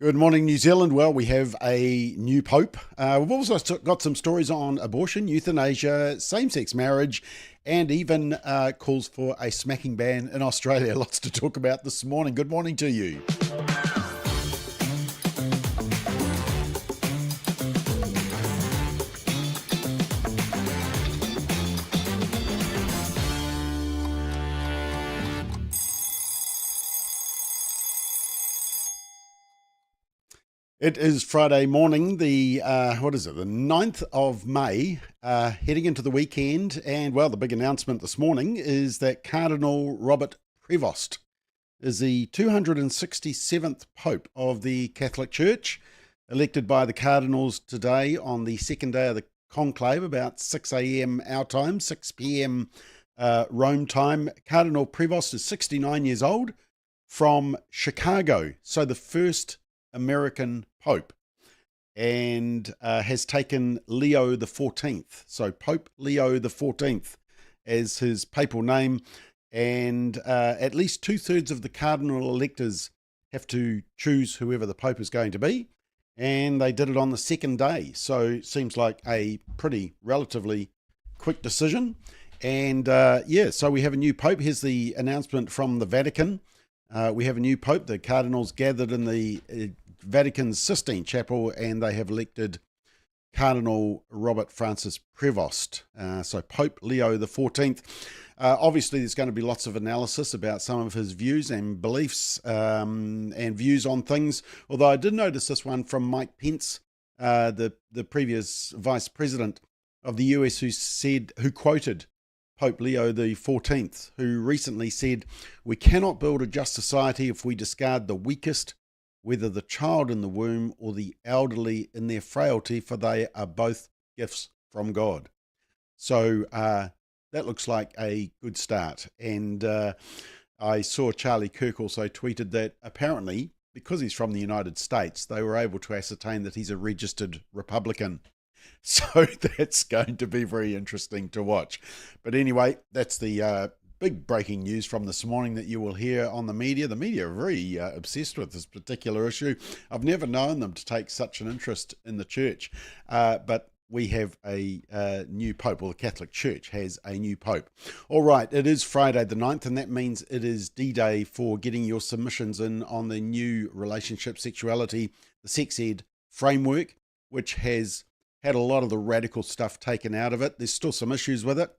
Good morning, New Zealand. Well, we have a new Pope. We've also got some stories on abortion, euthanasia, same-sex marriage, and even calls for a smacking ban in Australia. Lots to talk about this morning. Good morning to you. It is Friday morning, the 9th of May, heading into the weekend. And, well, the big announcement this morning is that Cardinal Robert Prevost is the 267th Pope of the Catholic Church, elected by the Cardinals today on the second day of the conclave, about 6 a.m. our time, 6 p.m. Rome time. Cardinal Prevost is 69 years old, from Chicago, so the first American Pope, and has taken Leo the 14th. So Pope Leo the 14th as his papal name, and at least 2/3 of the cardinal electors have to choose whoever the Pope is going to be, and they did it on the second day. So seems like a pretty relatively quick decision. And so we have a new Pope. Here's the announcement from the Vatican. We have a new Pope. The cardinals gathered in the Vatican's Sistine Chapel, and they have elected Cardinal Robert Francis Prevost. So Pope Leo the 14th. Obviously, there's going to be lots of analysis about some of his views and beliefs and views on things. Although I did notice this one from Mike Pence, the previous vice president of the US, who quoted Pope Leo the 14th, who recently said, "We cannot build a just society if we discard the weakest, whether the child in the womb or the elderly in their frailty, for they are both gifts from God." So that looks like a good start. And I saw Charlie Kirk also tweeted that apparently, because he's from the United States, they were able to ascertain that he's a registered Republican. So that's going to be very interesting to watch. But anyway, that's the big breaking news from this morning that you will hear on the media. The media are very obsessed with this particular issue. I've never known them to take such an interest in the church. But we have a new Pope, or the Catholic Church has a new Pope. All right, it is Friday the 9th, and that means it is D-Day for getting your submissions in on the new relationship, sexuality, the sex ed framework, which has had a lot of the radical stuff taken out of it. There's still some issues with it.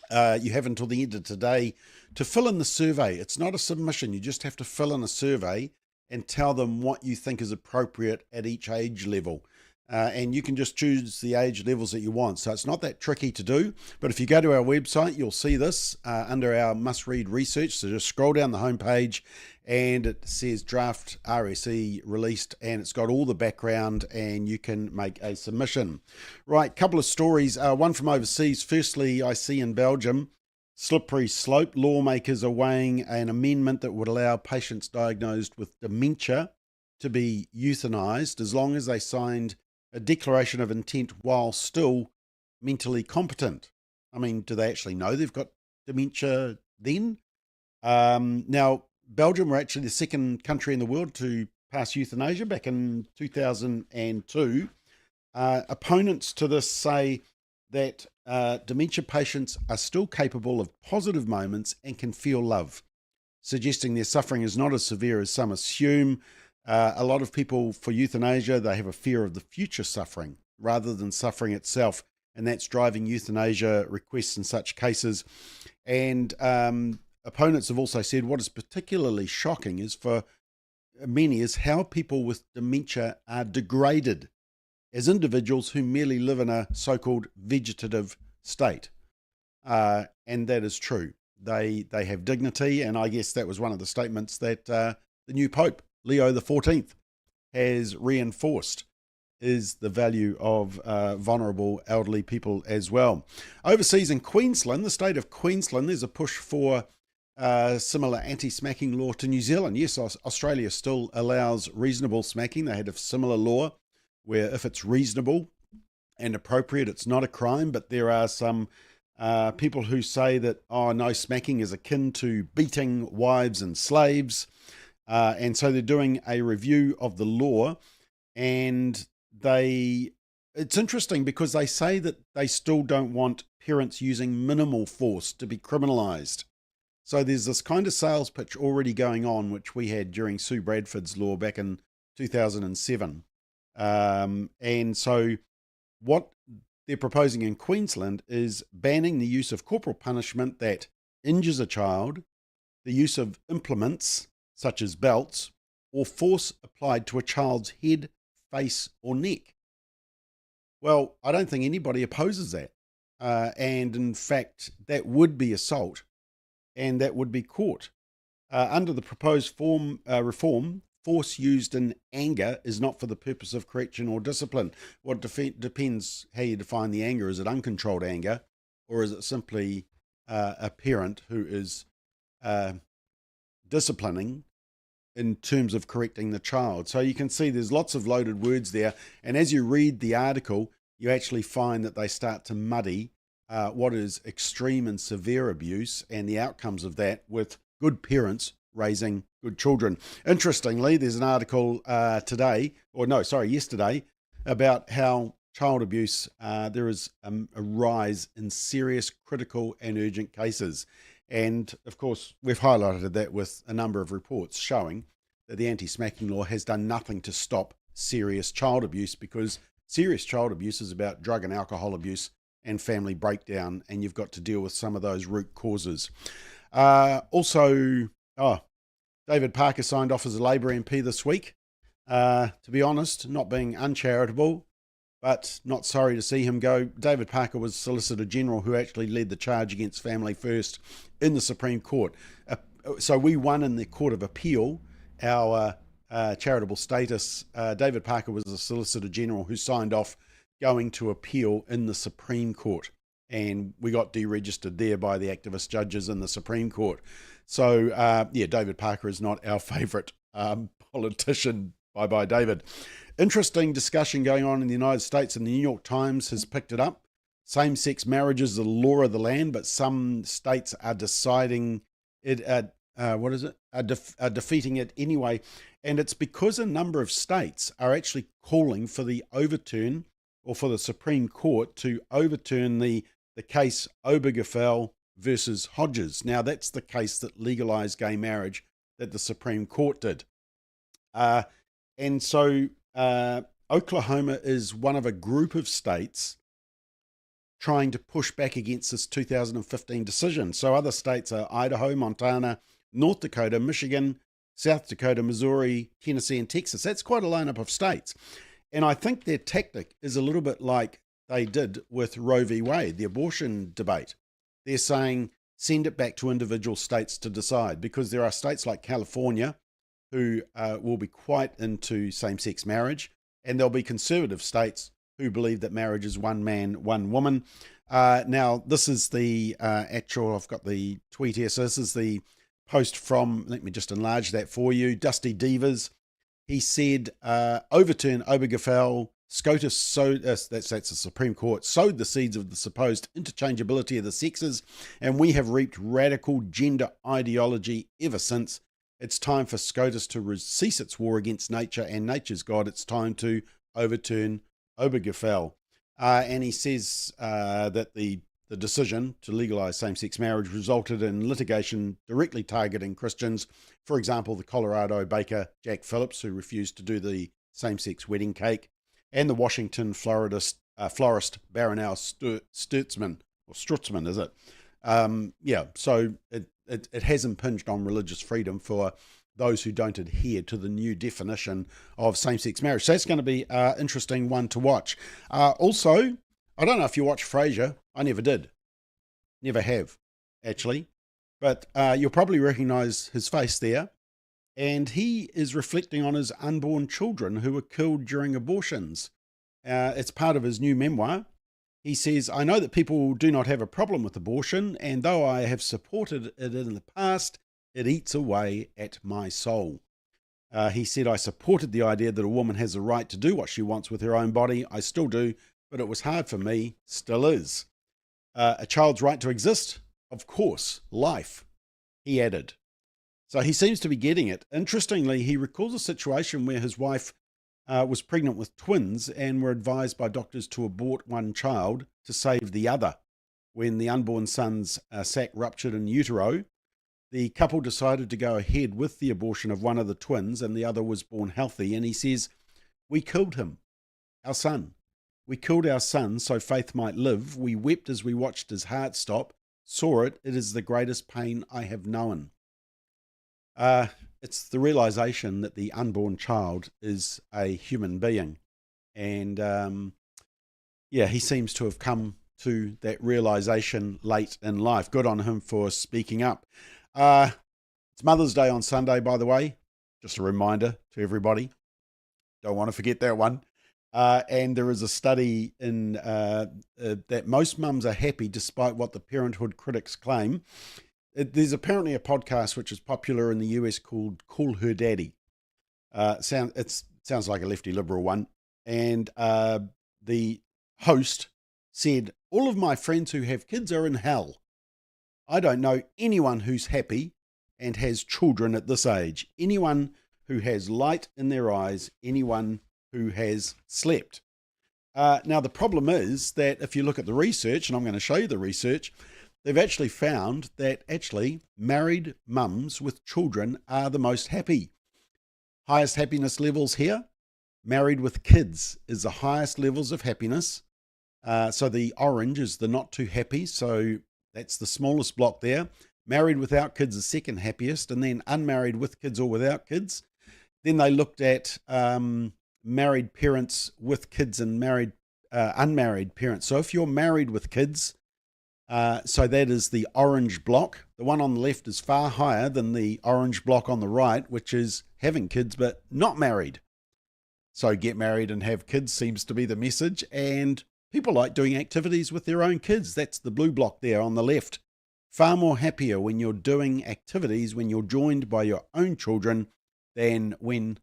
You have until the end of today to fill in the survey. It's not a submission. You just have to fill in a survey and tell them what you think is appropriate at each age level. And you can just choose the age levels that you want. So it's not that tricky to do. But if you go to our website, you'll see this under our must-read research. So just scroll down the homepage and it says draft RSE released, and it's got all the background, and you can make a submission. Right, couple of stories. One from overseas. Firstly, I see in Belgium, slippery slope. Lawmakers are weighing an amendment that would allow patients diagnosed with dementia to be euthanized as long as they signed a declaration of intent while still mentally competent. I mean, do they actually know they've got dementia then? Now, Belgium were actually the second country in the world to pass euthanasia back in 2002. Opponents to this say that dementia patients are still capable of positive moments and can feel love, suggesting their suffering is not as severe as some assume. A lot of people, for euthanasia, they have a fear of the future suffering rather than suffering itself, and that's driving euthanasia requests in such cases. And opponents have also said what is particularly shocking is for many is how people with dementia are degraded as individuals who merely live in a so-called vegetative state. And that is true. They have dignity, and I guess that was one of the statements that the new Pope, Leo the 14th, has reinforced, is the value of vulnerable elderly people as well. Overseas in Queensland, the state of Queensland, there's a push for similar anti-smacking law to New Zealand. Yes, Australia still allows reasonable smacking. They had a similar law where if it's reasonable and appropriate, it's not a crime, but there are some people who say that, oh no, smacking is akin to beating wives and slaves. And so they're doing a review of the law, and it's interesting because they say that they still don't want parents using minimal force to be criminalised. So there's this kind of sales pitch already going on, which we had during Sue Bradford's law back in 2007. And so what they're proposing in Queensland is banning the use of corporal punishment that injures a child, the use of implements such as belts, or force applied to a child's head, face, or neck. Well, I don't think anybody opposes that. And in fact, that would be assault, and that would be caught. Under the proposed reform, force used in anger is not for the purpose of correction or discipline. Well, it depends how you define the anger. Is it uncontrolled anger, or is it simply a parent who is disciplining in terms of correcting the child? So you can see there's lots of loaded words there. And as you read the article, you actually find that they start to muddy what is extreme and severe abuse and the outcomes of that with good parents raising good children. Interestingly, there's an article yesterday, about how child abuse, there is a rise in serious, critical and urgent cases. And of course, we've highlighted that with a number of reports showing that the anti-smacking law has done nothing to stop serious child abuse, because serious child abuse is about drug and alcohol abuse and family breakdown, and you've got to deal with some of those root causes. David Parker signed off as a Labor MP this week. To be honest, not being uncharitable, but not sorry to see him go. David Parker was Solicitor General who actually led the charge against Family First in the Supreme Court. So we won in the Court of Appeal our charitable status. David Parker was the Solicitor General who signed off going to appeal in the Supreme Court, and we got deregistered there by the activist judges in the Supreme Court. So David Parker is not our favourite politician. Bye David. Interesting discussion going on in the United States, and the New York Times has picked it up. Same-sex marriage is the law of the land, but some states are deciding it are defeating it anyway. And it's because a number of states are actually calling for the overturn, or for the Supreme Court to overturn the case Obergefell versus Hodges. Now, that's the case that legalized gay marriage that the Supreme Court did. And so Oklahoma is one of a group of states trying to push back against this 2015 decision. So other states are Idaho, Montana, North Dakota, Michigan, South Dakota, Missouri, Tennessee, and Texas. That's quite a lineup of states. And I think their tactic is a little bit like they did with Roe v. Wade, the abortion debate. They're saying, send it back to individual states to decide, because there are states like California who will be quite into same-sex marriage, and there'll be conservative states who believe that marriage is one man, one woman. Now, this is the I've got the tweet here, so this is the post from, let me just enlarge that for you, Dusty Divas. He said, overturn Obergefell, SCOTUS, that's the Supreme Court, sowed the seeds of the supposed interchangeability of the sexes, and we have reaped radical gender ideology ever since. It's time for SCOTUS to cease its war against nature and nature's God. It's time to overturn Obergefell. And he says that the decision to legalize same-sex marriage resulted in litigation directly targeting Christians. For example, the Colorado baker Jack Phillips, who refused to do the same-sex wedding cake, and the Washington florist Barronelle Stutzman, or Strutzman, is it? So it has impinged on religious freedom for those who don't adhere to the new definition of same-sex marriage. So that's going to be an interesting one to watch. Also, I don't know if you watch Frasier. I never did. Never have, actually. But you'll probably recognize his face there. And he is reflecting on his unborn children who were killed during abortions. It's part of his new memoir. He says, I know that people do not have a problem with abortion, and though I have supported it in the past, it eats away at my soul. He said, I supported the idea that a woman has a right to do what she wants with her own body. I still do, but it was hard for me, still is. A child's right to exist? Of course, life, he added. So he seems to be getting it. Interestingly, he recalls a situation where his wife was pregnant with twins and were advised by doctors to abort one child to save the other. When the unborn son's sac ruptured in utero, the couple decided to go ahead with the abortion of one of the twins, and the other was born healthy. And he says, "We killed him, our son. We killed our son so Faith might live. We wept as we watched his heart stop, saw it. It is the greatest pain I have known." It's the realization that the unborn child is a human being. And he seems to have come to that realization late in life. Good on him for speaking up. It's Mother's Day on Sunday, by the way. Just a reminder to everybody. Don't want to forget that one. And there is a study in that most mums are happy despite what the parenthood critics claim. There's apparently a podcast which is popular in the US called Call Her Daddy. It sounds like a lefty liberal one. And the host said, "All of my friends who have kids are in hell. I don't know anyone who's happy and has children at this age. Anyone who has light in their eyes, anyone who has slept." Now, the problem is that if you look at the research, and I'm going to show you the research, they've actually found that married mums with children are the most happy. Highest happiness levels here. Married with kids is the highest levels of happiness. So the orange is the not too happy. So that's the smallest block there. Married without kids is second happiest, and then unmarried with kids or without kids. Then they looked at married parents with kids and unmarried parents. So if you're married with kids, so that is the orange block. The one on the left is far higher than the orange block on the right, which is having kids but not married. So get married and have kids seems to be the message, and people like doing activities with their own kids. That's the blue block there on the left. Far more happier when you're doing activities when you're joined by your own children than when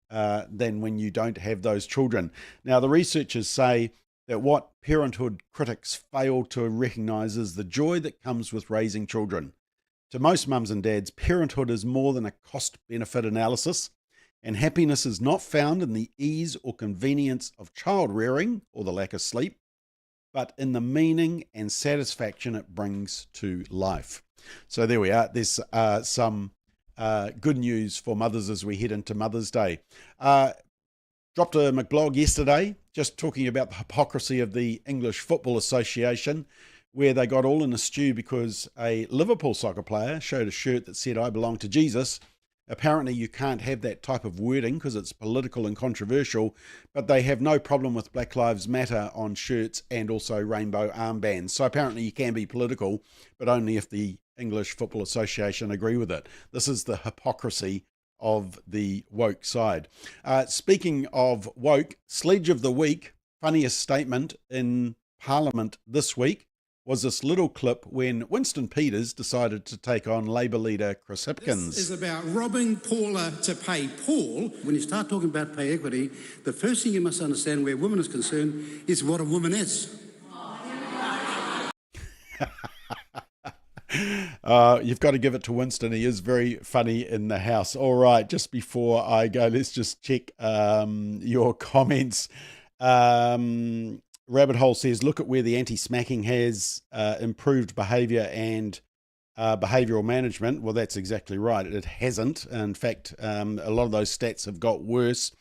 you don't have those children. Now, the researchers say that what parenthood critics fail to recognise is the joy that comes with raising children. To most mums and dads, parenthood is more than a cost-benefit analysis, and happiness is not found in the ease or convenience of child rearing or the lack of sleep, but in the meaning and satisfaction it brings to life. So there we are. There's some good news for mothers as we head into Mother's Day. Dropped a McBlog yesterday, just talking about the hypocrisy of the English Football Association, where they got all in a stew because a Liverpool soccer player showed a shirt that said, "I belong to Jesus." Apparently you can't have that type of wording because it's political and controversial, but they have no problem with Black Lives Matter on shirts and also rainbow armbands. So apparently you can be political, but only if the English Football Association agree with it. This is the hypocrisy of the woke side. Speaking of woke, Sledge of the Week, funniest statement in Parliament this week was this little clip when Winston Peters decided to take on Labour leader Chris Hipkins. This is about robbing Paula to pay Paul. When you start talking about pay equity, the first thing you must understand where women is concerned is what a woman is. You've got to give it to Winston. He is very funny in the house. All right, just before I go, let's just check your comments. Rabbit Hole says, look at where the anti-smacking has improved behaviour and behavioural management. Well, that's exactly right. It hasn't. In fact, a lot of those stats have got worse.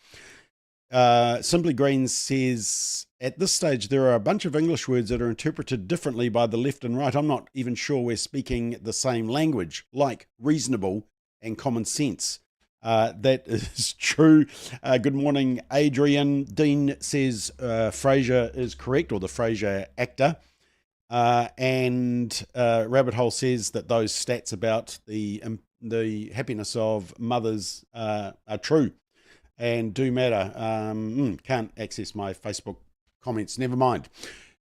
Simply Green says, at this stage, there are a bunch of English words that are interpreted differently by the left and right. I'm not even sure we're speaking the same language, like reasonable and common sense. That is true. Good morning, Adrian. Dean says Frasier is correct, or the Frasier actor. And Rabbit Hole says that those stats about the happiness of mothers are true and do matter. Can't access my Facebook comments. Never mind.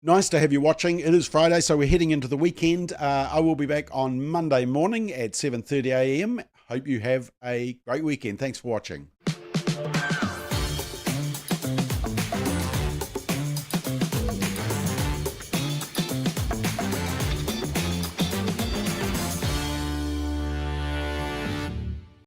Nice to have you watching. It is Friday, so we're heading into the weekend. I will be back on Monday morning at 7:30 a.m. Hope you have a great weekend. Thanks for watching.